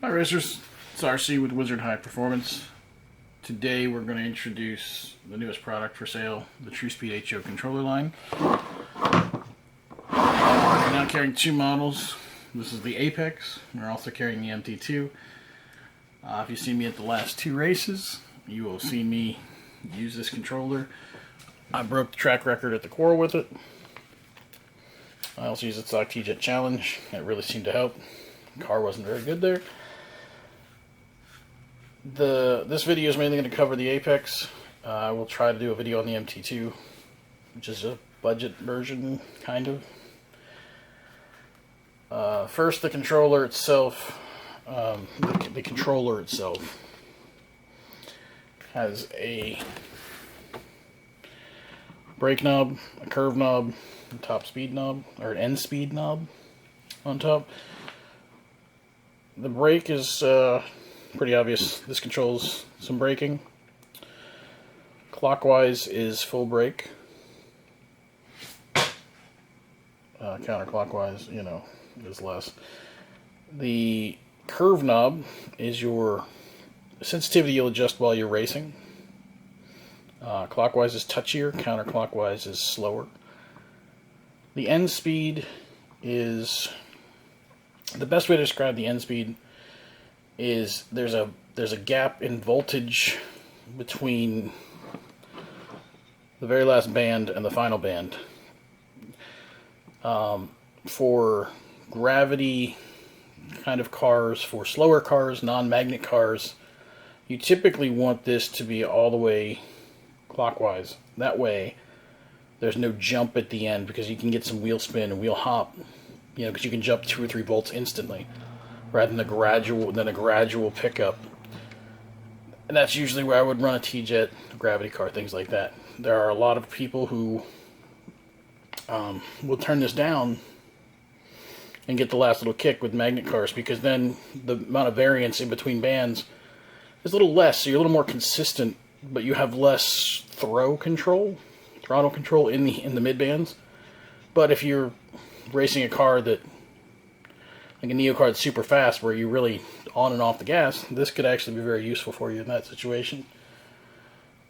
Hi racers, it's RC with Wizard High Performance. Today we're going to introduce the newest product for sale, the TruSpeed HO controller line. We're now carrying two models. This is the Apex. We're also carrying the MT2. If you've seen me at the last two races, you will see me use this controller. I broke the track record at the Coral with it. I also used it stock T-Jet Challenge. It really seemed to help. The car wasn't very good there. This video is mainly going to cover the Apex. I will try to do a video on the MT2, which is a budget version, kind of. First, the controller itself. The controller itself has a brake knob, a curve knob, a top speed knob, or an end speed knob on top. The brake is pretty obvious. This controls some braking. Clockwise is full brake. Counterclockwise, is less. The curve knob is your sensitivity you'll adjust while you're racing. Clockwise is touchier, counterclockwise is slower. The end speed is, the best way to describe the end speed is there's a gap in voltage between the very last band and the final band. For gravity kind of cars, for slower cars, non-magnet cars, you typically want this to be all the way clockwise. That way there's no jump at the end, because you can get some wheel spin and wheel hop, because you can jump 2 or 3 volts instantly, rather than a gradual pickup. And that's usually where I would run a T-Jet, gravity car, things like that. There are a lot of people who will turn this down and get the last little kick with magnet cars, because then the amount of variance in between bands is a little less, so you're a little more consistent, but you have less throttle control in the mid bands. But if you're racing a car that, like a Neo car that's super fast, where you're really on and off the gas, this could actually be very useful for you in that situation.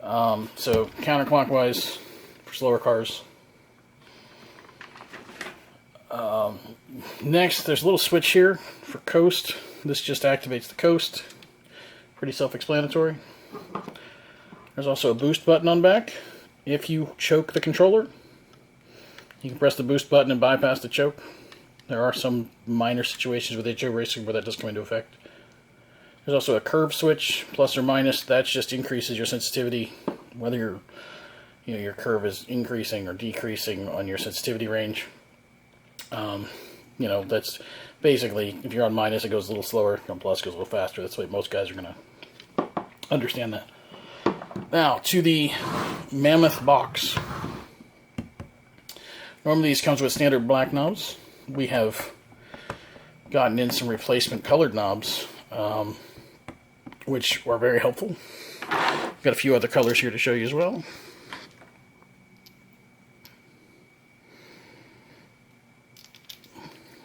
So counterclockwise for slower cars. Next, there's a little switch here for coast. This just activates the coast. Pretty self-explanatory. There's also a boost button on back. If you choke the controller, you can press the boost button and bypass the choke. There are some minor situations with HO racing where that does come into effect. There's also a curve switch, plus or minus. That just increases your sensitivity, whether your curve is increasing or decreasing on your sensitivity range. That's basically, if you're on minus, it goes a little slower. If you're on plus, it goes a little faster. That's the way most guys are going to understand that. Now, to the Mammoth box. Normally these comes with standard black knobs. We have gotten in some replacement colored knobs, which are very helpful. We've got a few other colors here to show you as well.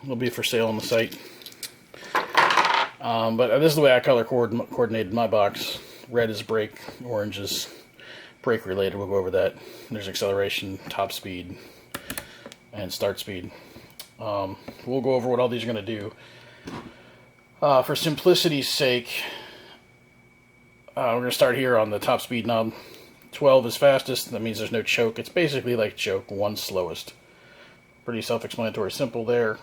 They'll be for sale on the site. But this is the way I color coordinated my box. Red is brake, orange is brake related. We'll go over that. There's acceleration, top speed, and start speed. We'll go over what all these are going to do. For simplicity's sake, we're going to start here on the top speed knob. 12 is fastest. That means there's no choke. It's basically like choke, 1 slowest. Pretty self-explanatory, simple there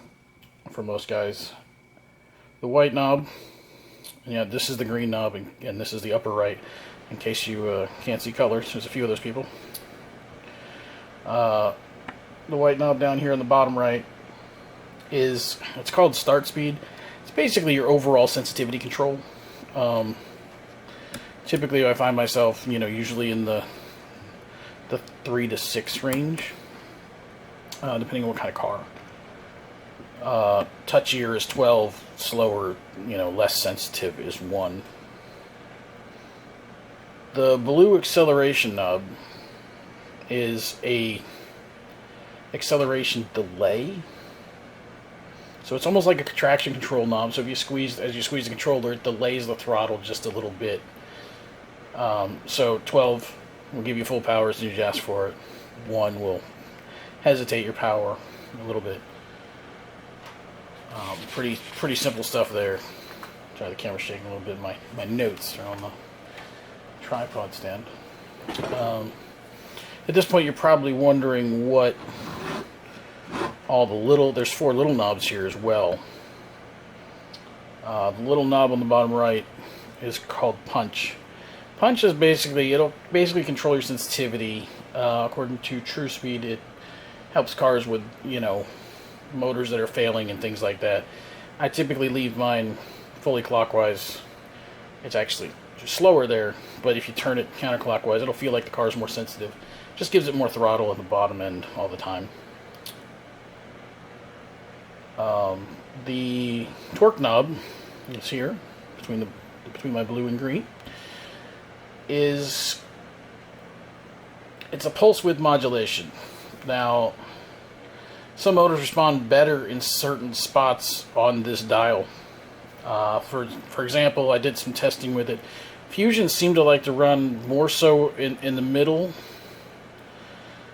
for most guys. The white knob, this is the green knob, and this is the upper right, in case you can't see colors. There's a few of those people. The white knob down here on the bottom right it's called start speed. It's basically your overall sensitivity control. Typically I find myself, usually in the 3 to 6 range, depending on what kind of car. Touchier is 12, slower, less sensitive is 1. The blue acceleration knob is a acceleration delay. So it's almost like a traction control knob. So if you squeeze, as you squeeze the controller, it delays the throttle just a little bit. So 12 will give you full power as soon as you ask for it. 1 will hesitate your power a little bit. Pretty simple stuff there. Try the camera shaking a little bit. My notes are on the tripod stand. At this point, you're probably wondering what all the little... There's 4 little knobs here as well. The little knob on the bottom right is called punch. Punch is basically... It'll basically control your sensitivity. According to TruSpeed, it helps cars with, you know, motors that are failing and things like that. I typically leave mine fully clockwise. It's actually slower there, but if you turn it counterclockwise, it'll feel like the car is more sensitive. Just gives it more throttle at the bottom end all the time. The torque knob is here between my blue and green. It's a pulse width modulation. Now, some motors respond better in certain spots on this dial. For example, I did some testing with it. Fusions seem to like to run more so in the middle,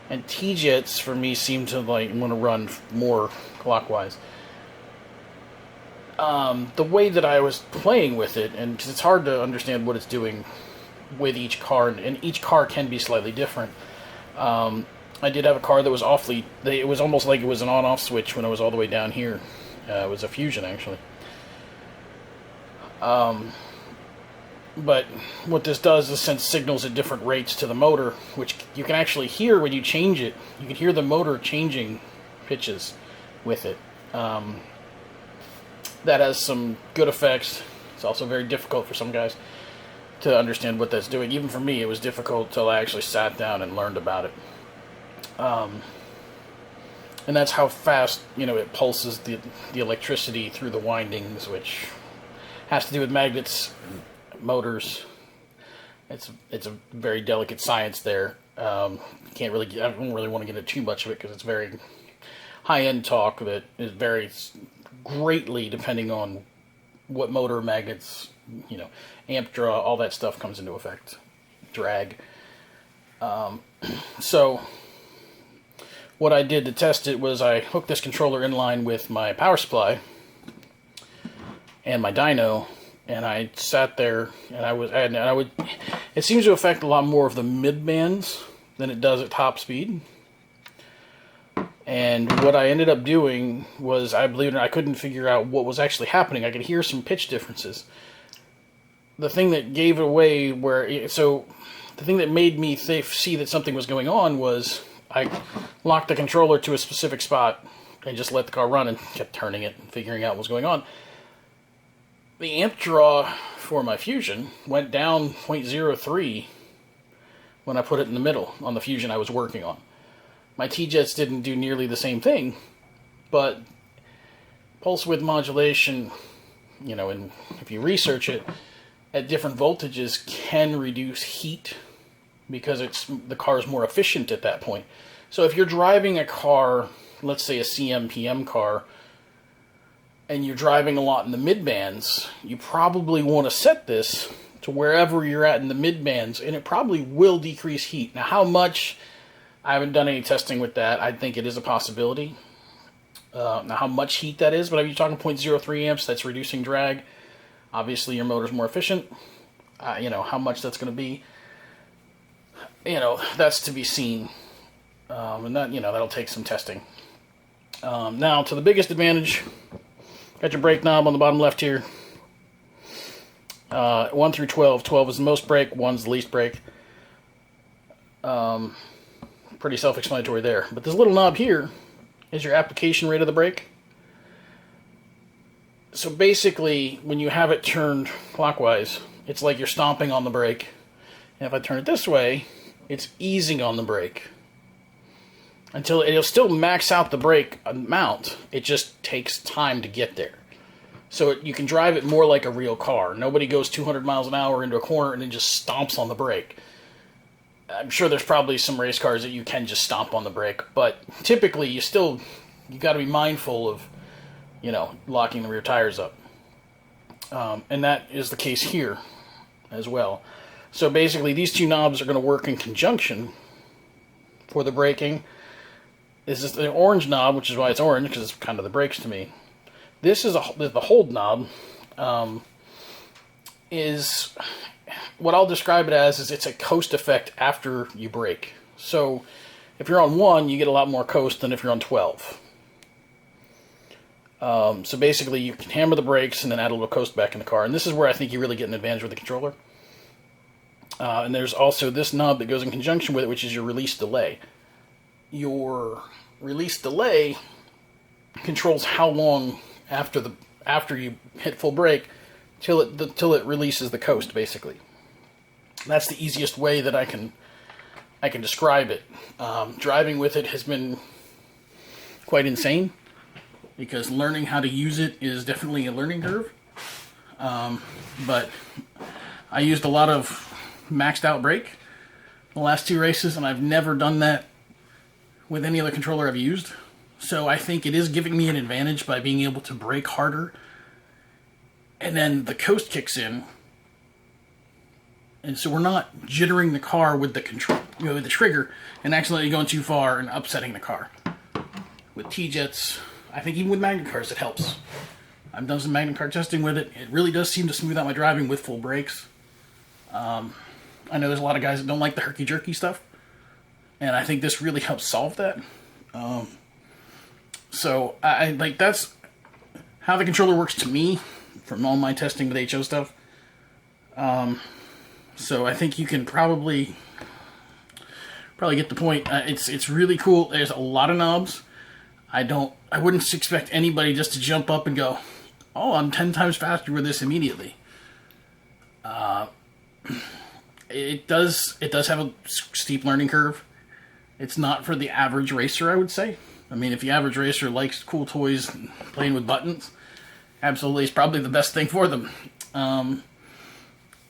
and T-Jets for me seem to like want to run more clockwise. The way that I was playing with it, and because it's hard to understand what it's doing with each car, and each car can be slightly different. I did have a car that was awfully... It was almost like it was an on-off switch when I was all the way down here. It was a Fusion, actually. But what this does is send signals at different rates to the motor, which you can actually hear when you change it. You can hear the motor changing pitches with it. That has some good effects. It's also very difficult for some guys to understand what that's doing. Even for me, it was difficult until I actually sat down and learned about it. And that's how fast, you know, it pulses the electricity through the windings, which has to do with magnets, motors. It's a very delicate science there. I don't really want to get into too much of it because it's very high-end talk that is varies greatly depending on what motor, magnets, you know, amp draw, all that stuff comes into effect. Drag. So what I did to test it was I hooked this controller in line with my power supply and my dyno, and I sat there, and it seems to affect a lot more of the mid bands than it does at top speed. And what I ended up doing was, I believe it or not, I couldn't figure out what was actually happening. I could hear some pitch differences. The thing that gave it away the thing that made me see that something was going on was I locked the controller to a specific spot and just let the car run and kept turning it and figuring out what was going on. The amp draw for my Fusion went down 0.03 when I put it in the middle on the Fusion I was working on. My T-Jets didn't do nearly the same thing, but pulse width modulation, you know, and if you research it, at different voltages can reduce heat because the car is more efficient at that point. So if you're driving a car, let's say a CM-PM car, and you're driving a lot in the mid-bands, you probably want to set this to wherever you're at in the mid-bands, and it probably will decrease heat. Now, how much? I haven't done any testing with that. I think it is a possibility. Now, how much heat that is, but if you're talking 0.03 amps, that's reducing drag. Obviously, your motor's more efficient. You know, how much that's going to be, you know, that's to be seen. And that, you know, that'll take some testing. Now, to the biggest advantage, got your brake knob on the bottom left here. 1 through 12. 12 is the most brake, 1's the least brake. Pretty self-explanatory there. But this little knob here is your application rate of the brake. So basically, when you have it turned clockwise, it's like you're stomping on the brake. And if I turn it this way, it's easing on the brake. Until it'll still max out the brake amount. It just takes time to get there. So you can drive it more like a real car. Nobody goes 200 miles an hour into a corner and then just stomps on the brake. I'm sure there's probably some race cars that you can just stomp on the brake, but typically you got to be mindful of, you know, locking the rear tires up. And that is the case here as well. So basically these two knobs are going to work in conjunction for the braking. This is the orange knob, which is why it's orange, because it's kind of the brakes to me. This is the hold knob. Is what I'll describe it as is it's a coast effect after you brake. So if you're on 1, you get a lot more coast than if you're on 12. So basically you can hammer the brakes and then add a little coast back in the car. And this is where I think you really get an advantage with the controller. And there's also this knob that goes in conjunction with it, which is your release delay. Your release delay controls how long after you hit full brake till it releases the coast, basically. That's the easiest way that I can describe it. Driving with it has been quite insane, because learning how to use it is definitely a learning curve. But I used a lot of maxed out brake the last 2 races, and I've never done that with any other controller I've used. So I think it is giving me an advantage by being able to brake harder, and then the coast kicks in, and so we're not jittering the car with the control, with the trigger, and accidentally going too far and upsetting the car. With T-Jets, I think even with magnet cars, it helps. I've done some magnet car testing with it. It really does seem to smooth out my driving with full brakes. I know there's a lot of guys that don't like the herky-jerky stuff, and I think this really helps solve that. So I like, that's how the controller works to me from all my testing with HO stuff. So I think you can probably get the point. It's really cool. There's a lot of knobs. I wouldn't expect anybody just to jump up and go, oh, I'm 10 times faster with this immediately. It does have a steep learning curve. It's not for the average racer, I would say. I mean, if the average racer likes cool toys and playing with buttons, absolutely, it's probably the best thing for them.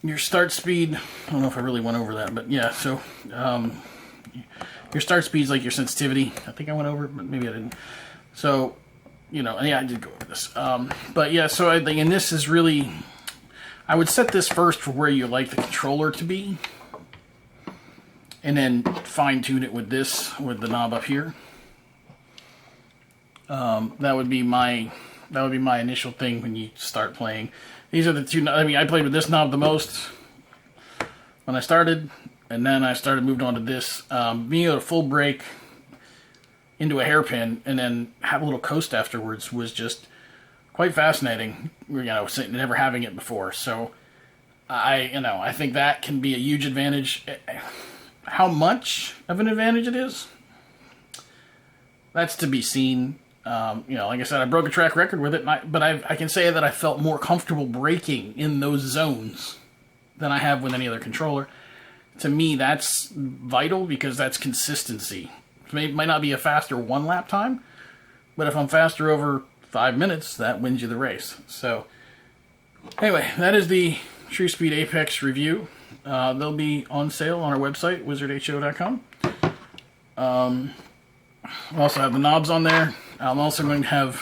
Your start speed, I don't know if I really went over that, but yeah, so your start speed is like your sensitivity. I think I went over it, but maybe I didn't. So, you know, yeah, I did go over this. But yeah, so I think, and this is really, I would set this first for where you like the controller to be, and then fine tune it with this, with the knob up here. That would be my initial thing when you start playing. These are the two. I mean, I played with this knob the most when I started, and then I moved on to this. Being able to full brake into a hairpin and then have a little coast afterwards was just quite fascinating. You know, never having it before. So I think that can be a huge advantage. How much of an advantage it is, that's to be seen. You know, like I said, I broke a track record with it, but I can say that I felt more comfortable braking in those zones than I have with any other controller. To me, that's vital, because that's consistency. It might not be a faster 1 lap time, but if I'm faster over 5 minutes, that wins you the race. So, anyway, that is the TruSpeed Apex review. They'll be on sale on our website, wizardho.com. We also have the knobs on there. I'm also going to have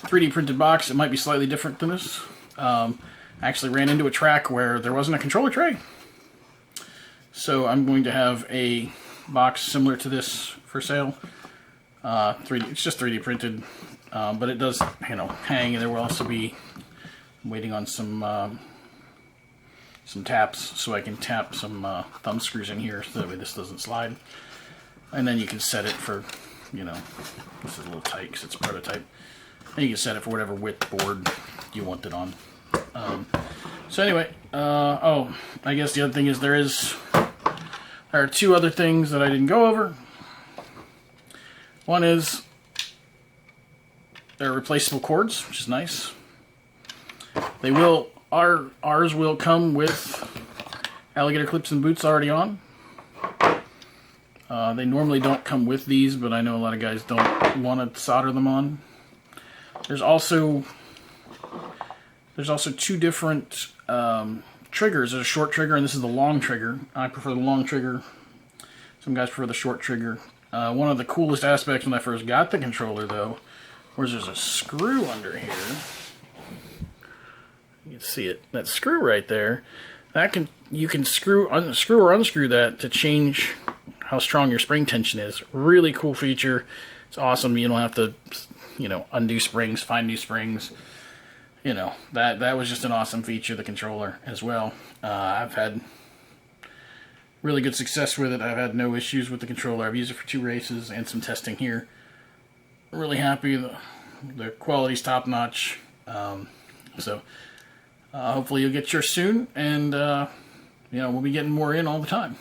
3D printed box. It might be slightly different than this. I actually ran into a track where there wasn't a controller tray. So I'm going to have a box similar to this for sale. It's just 3D printed, but it does, you know, hang, and there will also be, I'm waiting on some taps so I can tap some thumb screws in here so that way this doesn't slide. And then you can set it for, you know, this is a little tight because it's a prototype. And you can set it for whatever width board you want it on. So anyway, oh, I guess the other thing is there are 2 other things that I didn't go over. One is they're replaceable cords, which is nice. They will, ours will come with alligator clips and boots already on. They normally don't come with these, but I know a lot of guys don't want to solder them on. There's also 2 different triggers. There's a short trigger, and this is the long trigger. I prefer the long trigger. Some guys prefer the short trigger. One of the coolest aspects when I first got the controller, though, course, there's a screw under here. You can see it. That screw right there. You can screw or unscrew that to change how strong your spring tension is. Really cool feature. It's awesome. You don't have to, undo springs, find new springs. That was just an awesome feature of the controller as well. I've had really good success with it. I've had no issues with the controller. I've used it for 2 races and some testing here. I'm really happy. The quality's top notch. Hopefully you'll get yours soon, and we'll be getting more in all the time.